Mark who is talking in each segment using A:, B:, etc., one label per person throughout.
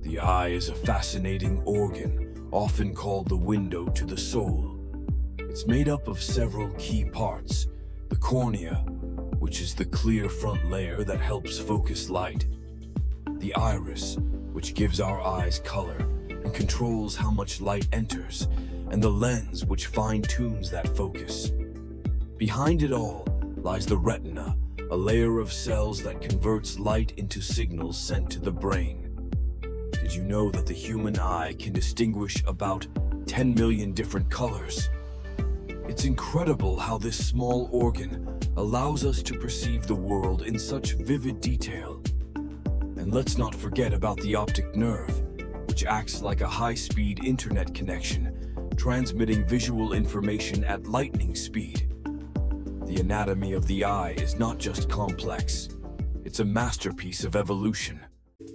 A: The eye is a fascinating organ, often called the window to the soul. It's made up of several key parts: the cornea, which is the clear front layer that helps focus light; the iris, which gives our eyes color and controls how much light enters; and the lens, which fine-tunes that focus. Behind it all lies the retina, a layer of cells that converts light into signals sent to the brain. Did you know that the human eye can distinguish about 10 million different colors? It's incredible how this small organ allows us to perceive the world in such vivid detail. And let's not forget about the optic nerve, which acts like a high-speed internet connection, transmitting visual information at lightning speed. The anatomy of the eye is not just complex, it's a masterpiece of evolution.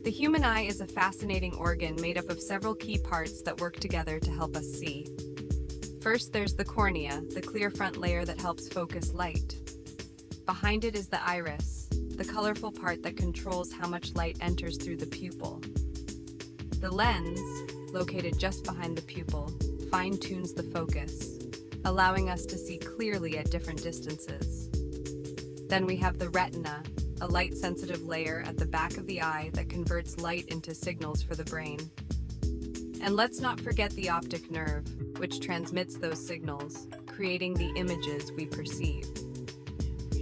B: The human eye is a fascinating organ made up of several key parts that work together to help us see. First, there's the cornea, the clear front layer that helps focus light. Behind it is the iris, the colorful part that controls how much light enters through the pupil. The lens, located just behind the pupil, fine-tunes the focus, allowing us to see clearly at different distances. Then we have the retina, a light-sensitive layer at the back of the eye that converts light into signals for the brain. And let's not forget the optic nerve, which transmits those signals, creating the images we perceive.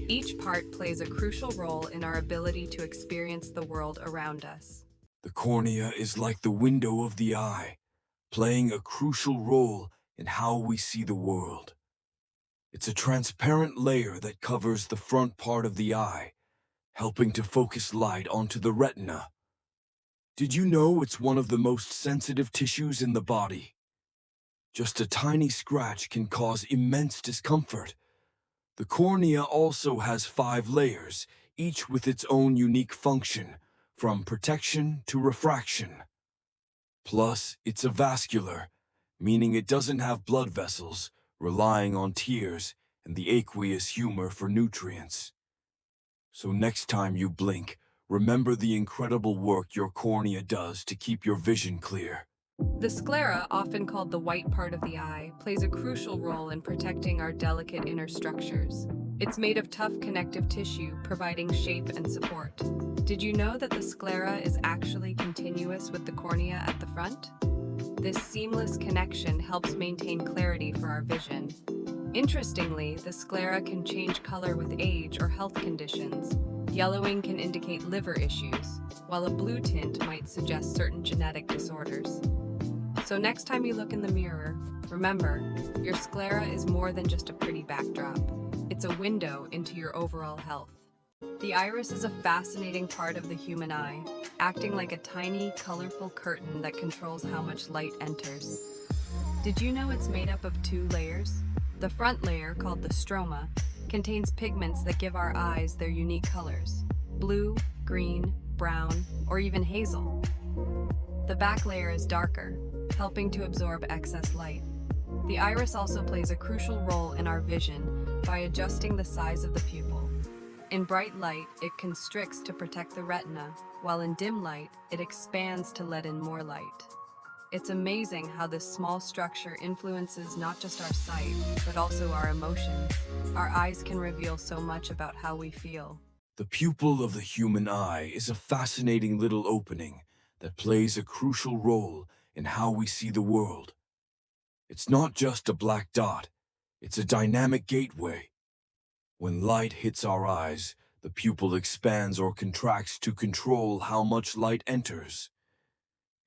B: Each part plays a crucial role in our ability to experience the world around us.
A: The cornea is like the window of the eye, playing a crucial role in how we see the world. It's a transparent layer that covers the front part of the eye, helping to focus light onto the retina. Did you know it's one of the most sensitive tissues in the body? Just a tiny scratch can cause immense discomfort. The cornea also has 5 layers, each with its own unique function, from protection to refraction. Plus, it's a vascular, meaning it doesn't have blood vessels, relying on tears and the aqueous humor for nutrients. So next time you blink, remember the incredible work your cornea does to keep your vision clear.
B: The sclera, often called the white part of the eye, plays a crucial role in protecting our delicate inner structures. It's made of tough connective tissue, providing shape and support. Did you know that the sclera is actually continuous with the cornea at the front? This seamless connection helps maintain clarity for our vision. Interestingly, the sclera can change color with age or health conditions. Yellowing can indicate liver issues, while a blue tint might suggest certain genetic disorders. So next time you look in the mirror, remember, your sclera is more than just a pretty backdrop. It's a window into your overall health. The iris is a fascinating part of the human eye, acting like a tiny, colorful curtain that controls how much light enters. Did you know it's made up of 2 layers? The front layer, called the stroma, contains pigments that give our eyes their unique colors: blue, green, brown, or even hazel. The back layer is darker, helping to absorb excess light. The iris also plays a crucial role in our vision by adjusting the size of the pupil. In bright light, it constricts to protect the retina, while in dim light, it expands to let in more light. It's amazing how this small structure influences not just our sight, but also our emotions. Our eyes can reveal so much about how we feel.
A: The pupil of the human eye is a fascinating little opening that plays a crucial role in how we see the world. It's not just a black dot, it's a dynamic gateway. When light hits our eyes, the pupil expands or contracts to control how much light enters.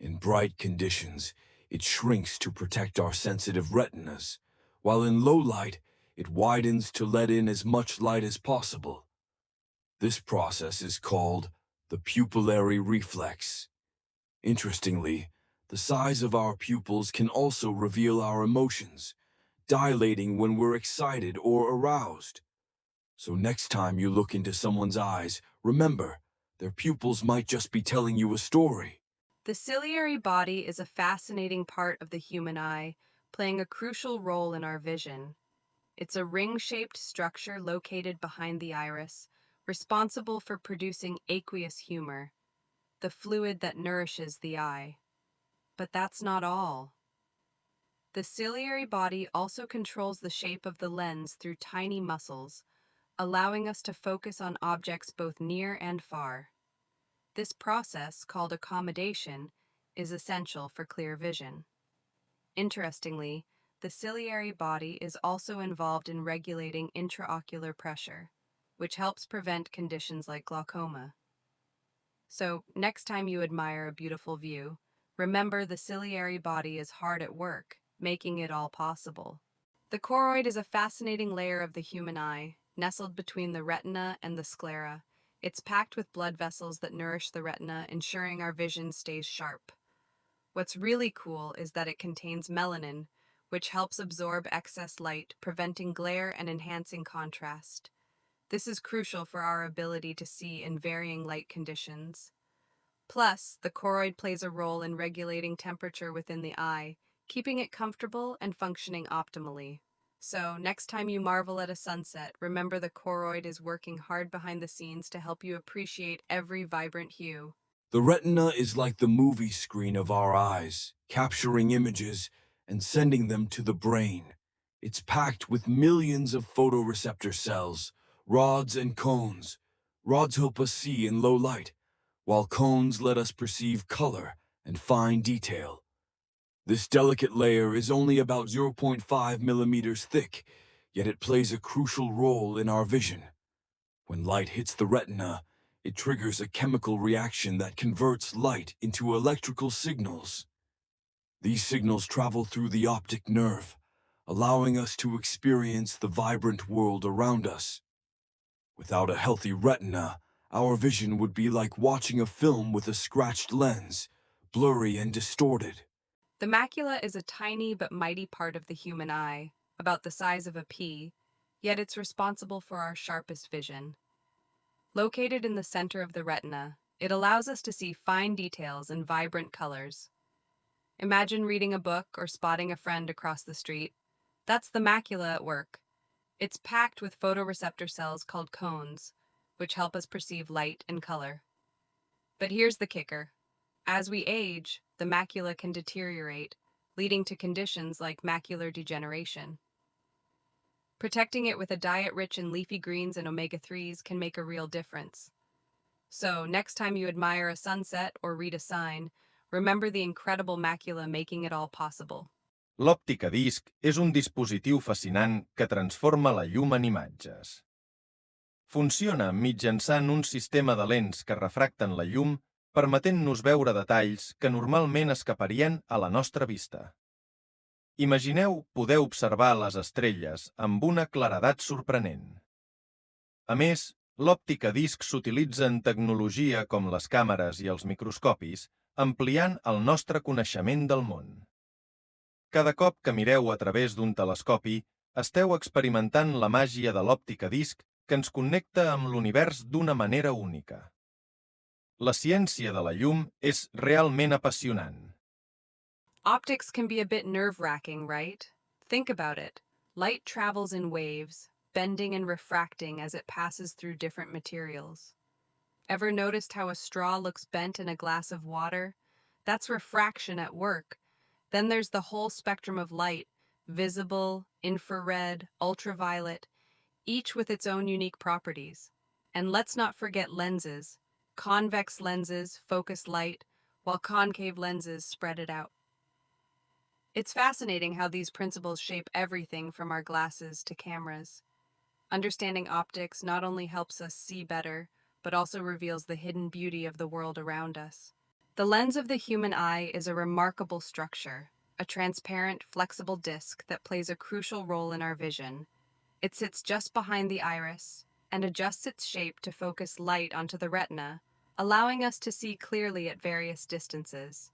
A: In bright conditions, it shrinks to protect our sensitive retinas, while in low light, it widens to let in as much light as possible. This process is called the pupillary reflex. Interestingly, the size of our pupils can also reveal our emotions, dilating when we're excited or aroused. So next time you look into someone's eyes, remember, their pupils might just be telling you a story.
B: The ciliary body is a fascinating part of the human eye, playing a crucial role in our vision. It's a ring-shaped structure located behind the iris, responsible for producing aqueous humor. the fluid that nourishes the eye. But that's not all. The ciliary body also controls the shape of the lens through tiny muscles, allowing us to focus on objects both near and far. This process, called accommodation, is essential for clear vision. Interestingly, the ciliary body is also involved in regulating intraocular pressure, which helps prevent conditions like glaucoma. So, next time you admire a beautiful view, remember the ciliary body is hard at work, making it all possible. The choroid is a fascinating layer of the human eye, nestled between the retina and the sclera. It's packed with blood vessels that nourish the retina, ensuring our vision stays sharp. What's really cool is that it contains melanin, which helps absorb excess light, preventing glare and enhancing contrast. This is crucial for our ability to see in varying light conditions. Plus, the choroid plays a role in regulating temperature within the eye, keeping it comfortable and functioning optimally. So, next time you marvel at a sunset, remember the choroid is working hard behind the scenes to help you appreciate every vibrant hue.
A: The retina is like the movie screen of our eyes, capturing images and sending them to the brain. It's packed with millions of photoreceptor cells, rods and cones. Rods help us see in low light, while cones let us perceive color and fine detail. This delicate layer is only about zero point 0.5 millimeters thick, yet it plays a crucial role in our vision. When light hits the retina, it triggers a chemical reaction that converts light into electrical signals. These signals travel through the optic nerve, allowing us to experience the vibrant world around us. Without a healthy retina, our vision would be like watching a film with a scratched lens, blurry and distorted.
B: The macula is a tiny but mighty part of the human eye, about the size of a pea, yet it's responsible for our sharpest vision. Located in the center of the retina, it allows us to see fine details and vibrant colors. Imagine reading a book or spotting a friend across the street. That's the macula at work. It's packed with photoreceptor cells called cones, which help us perceive light and color. But here's the kicker. As we age, the macula can deteriorate, leading to conditions like macular degeneration. Protecting it with a diet rich in leafy greens and omega-3s can make a real difference. So, next time you admire a sunset or read a sign, remember the incredible macula making it all possible.
C: L'òptica disc és un dispositiu fascinant que transforma la llum en imatges. Funciona mitjançant un sistema de lents que refracten la llum, permetent-nos veure detalls que normalment escaparien a la nostra vista. Imagineu poder observar les estrelles amb una claredat sorprenent. A més, l'òptica disc s'utilitza en tecnologia com les càmeres i els microscopis, ampliant el nostre coneixement del món. Cada cop que mireu a través d'un telescopi, esteu experimentant la màgia de l'òptica disc que ens connecta amb l'univers d'una manera única. La ciència de la llum és realment apassionant.
B: Optics can be a bit nerve-wracking, right? Think about it. Light travels in waves, bending and refracting as it passes through different materials. Ever noticed how a straw looks bent in a glass of water? That's refraction at work. Then there's the whole spectrum of light, visible, infrared, ultraviolet, each with its own unique properties. And let's not forget lenses. Convex lenses focus light, while concave lenses spread it out. It's fascinating how these principles shape everything from our glasses to cameras. Understanding optics not only helps us see better, but also reveals the hidden beauty of the world around us. The lens of the human eye is a remarkable structure, a transparent, flexible disc that plays a crucial role in our vision. It sits just behind the iris and adjusts its shape to focus light onto the retina, allowing us to see clearly at various distances.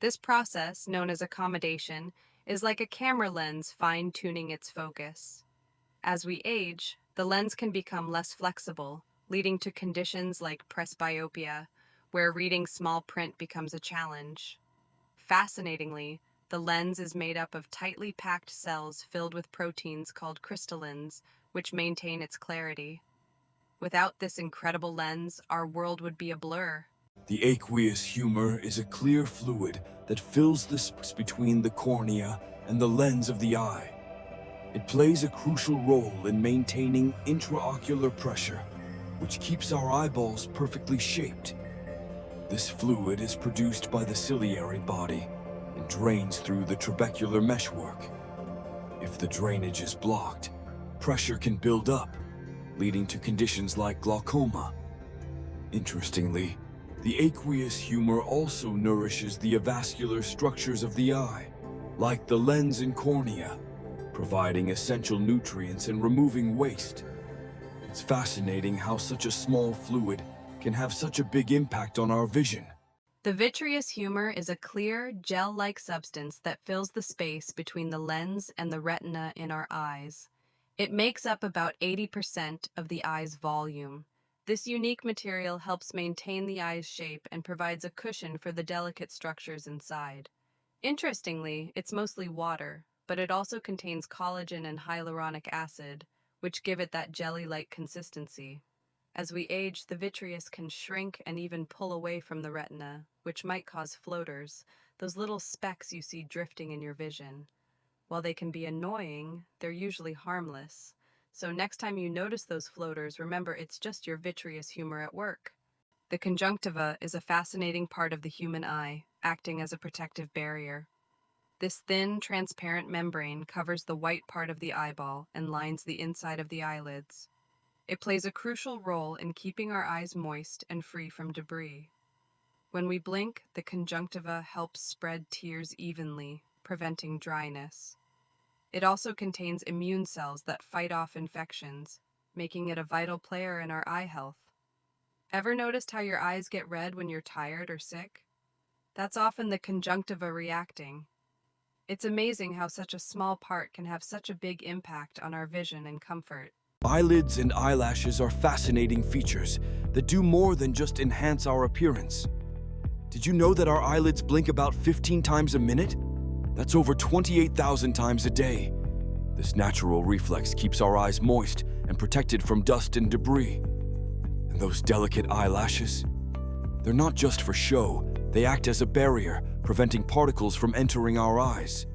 B: This process, known as accommodation, is like a camera lens fine-tuning its focus. As we age, the lens can become less flexible, leading to conditions like presbyopia, where reading small print becomes a challenge. Fascinatingly, the lens is made up of tightly packed cells filled with proteins called crystallins, which maintain its clarity. Without this incredible lens, our world would be a blur.
A: The aqueous humor is a clear fluid that fills the space between the cornea and the lens of the eye. It plays a crucial role in maintaining intraocular pressure, which keeps our eyeballs perfectly shaped. This fluid is produced by the ciliary body and drains through the trabecular meshwork. If the drainage is blocked, pressure can build up, leading to conditions like glaucoma. Interestingly, the aqueous humor also nourishes the avascular structures of the eye, like the lens and cornea, providing essential nutrients and removing waste. It's fascinating how such a small fluid can have such a big impact on our vision.
B: The vitreous humor is a clear, gel-like substance that fills the space between the lens and the retina in our eyes. It makes up about 80% of the eye's volume. This unique material helps maintain the eye's shape and provides a cushion for the delicate structures inside. Interestingly, it's mostly water, but it also contains collagen and hyaluronic acid, which give it that jelly-like consistency. As we age, the vitreous can shrink and even pull away from the retina, which might cause floaters, those little specks you see drifting in your vision. While they can be annoying, they're usually harmless. So next time you notice those floaters, remember it's just your vitreous humor at work. The conjunctiva is a fascinating part of the human eye, acting as a protective barrier. This thin, transparent membrane covers the white part of the eyeball and lines the inside of the eyelids. It plays a crucial role in keeping our eyes moist and free from debris. When we blink, the conjunctiva helps spread tears evenly, preventing dryness. It also contains immune cells that fight off infections, making it a vital player in our eye health. Ever noticed how your eyes get red when you're tired or sick? That's often the conjunctiva reacting. It's amazing how such a small part can have such a big impact on our vision and comfort.
A: Eyelids and eyelashes are fascinating features that do more than just enhance our appearance. Did you know that our eyelids blink about 15 times a minute? That's over 28,000 times a day. This natural reflex keeps our eyes moist and protected from dust and debris. And those delicate eyelashes? They're not just for show, they act as a barrier, preventing particles from entering our eyes.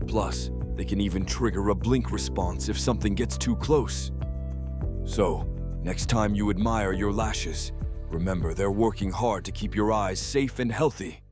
A: Plus, they can even trigger a blink response if something gets too close. So, next time you admire your lashes, remember they're working hard to keep your eyes safe and healthy.